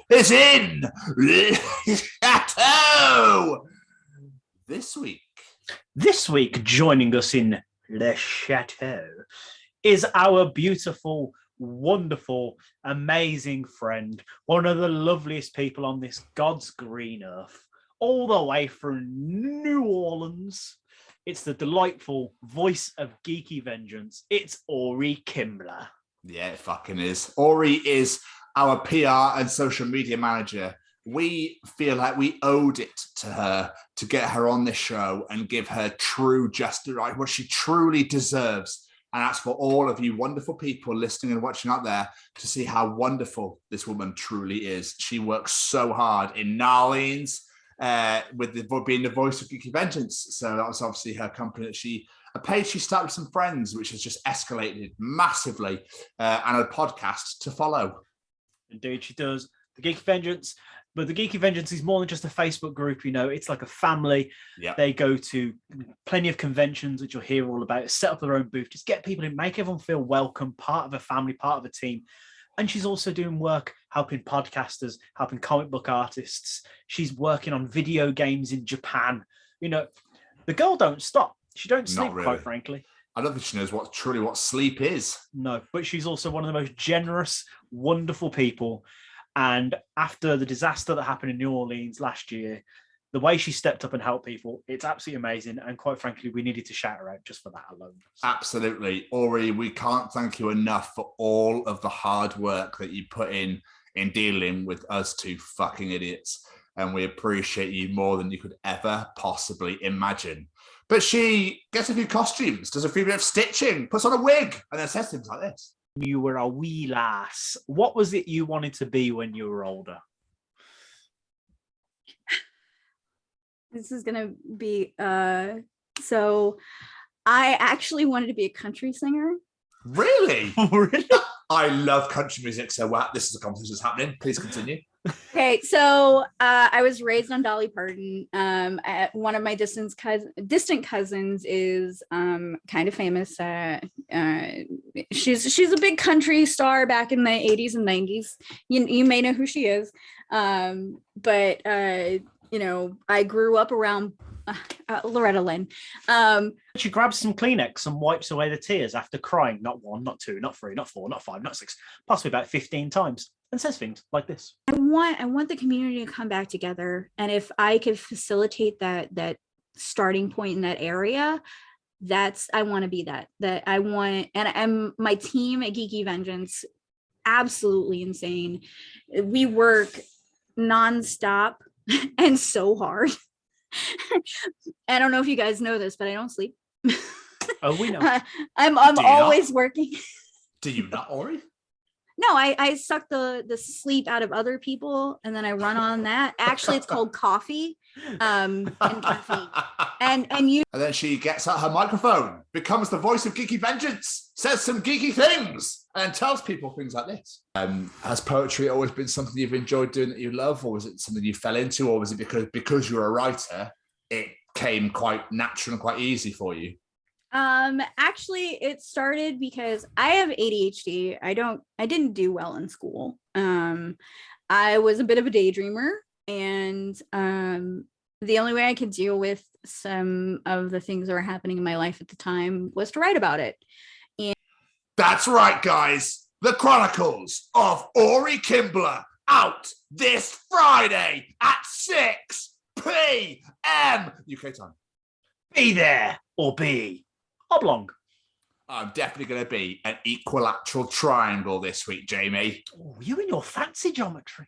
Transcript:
is in the chateau this week. This week, joining us in Le Chateau is our beautiful, wonderful, amazing friend, one of the loveliest people on this God's green earth, all the way from New Orleans. It's the delightful voice of Geeky Vengeance. It's Orey Kimbler. Yeah, it fucking is. Orey is our PR and social media manager. We feel like we owed it to her to get her on this show and give her true justice, right? What she truly deserves. And that's for all of you wonderful people listening and watching out there to see how wonderful this woman truly is. She works so hard in New Orleans being the voice of Geeky Vengeance. So that was obviously her company that a page she started with some friends, which has just escalated massively, and a podcast to follow. Indeed, she does. The Geeky Vengeance. But the Geeky Vengeance is more than just a Facebook group, you know, it's like a family. Yep. They go to plenty of conventions, which you'll hear all about, set up their own booth, just get people in, make everyone feel welcome, part of a family, part of a team. And she's also doing work helping podcasters, helping comic book artists. She's working on video games in Japan. You know, the girl don't stop. She don't sleep, really. Quite frankly. I don't think she knows what sleep is. No, but she's also one of the most generous, wonderful people. And after the disaster that happened in New Orleans last year, the way she stepped up and helped people, it's absolutely amazing. And quite frankly, we needed to shout her out just for that alone. So. Absolutely. Orey, we can't thank you enough for all of the hard work that you put in dealing with us two fucking idiots. And we appreciate you more than you could ever possibly imagine. But she gets a few costumes, does a few bit of stitching, puts on a wig, and then says things like this. You were a wee lass. What was it you wanted to be when you were older? This is gonna be so I actually wanted to be a country singer. Really? Really? I love country music, so this is a conversation that's happening. Please continue. Okay, so I was raised on Dolly Parton. One of my distant cousins is kind of famous. She's a big country star back in the 80s and 90s. You may know who she is, but you know, I grew up around Loretta Lynn. She grabs some Kleenex and wipes away the tears after crying not 1, not 2, not 3, not 4, not 5, not 6, possibly about 15 times, and says things like this. I want the community to come back together, and if I could facilitate that starting point in that area, I want to be that I want. And my team at Geeky Vengeance, absolutely insane. We work nonstop and so hard. I don't know if you guys know this, but I don't sleep. Oh, we know. I'm always working. Do you not, Orey? No, I suck the sleep out of other people, and then I run on that. Actually, it's called coffee, and caffeine. And then she gets out her microphone, becomes the voice of Geeky Vengeance, says some geeky things, and tells people things like this. Has poetry always been something you've enjoyed doing that you love, or was it something you fell into, or was it because you're a writer, it came quite natural and quite easy for you? Actually, it started because I have ADHD. I didn't do well in school. I was a bit of a daydreamer, and the only way I could deal with some of the things that were happening in my life at the time was to write about it. And that's right, guys. The Chronicles of Orey Kimbler, out this Friday at 6 p.m. UK time. Be there or be oblong. I'm definitely going to be an equilateral triangle this week, Jamie. Oh, you and your fancy geometry.